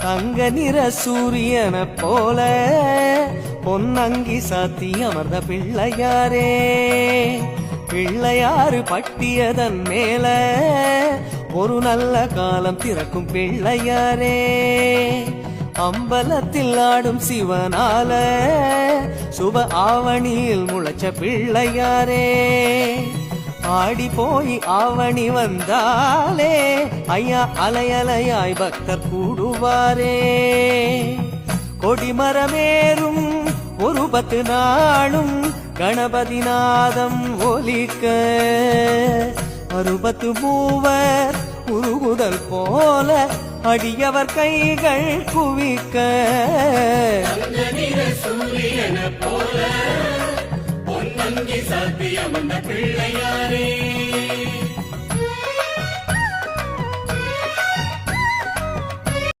தங்க நிற சூரியன போல பொன்னங்கி சாத்தி அமர்ந்த பிள்ளையாரே, பிள்ளையாறு பட்டியதன் மேல ஒரு நல்ல காலம் திறக்கும் பிள்ளையாரே, அம்பலத்தில் ஆடும் சிவனால சுப ஆவணியில் முளைச்ச பிள்ளையாரே, ஆடி போய் ஆவணி வந்தாலே ஐயா அலையலையாய் பக்தர் கூடுவாரே, கொடிமரமேறும் ஒரு 10 நாளும் கணபதி நாதம் ஒலிக்க 60 மூவர் உருகுதல் போல அடியவர் கைகள் குவிக்க, சூரியன போல பொன்னங்கி சாத்தி அமர்ந்த பிள்ளையாரே,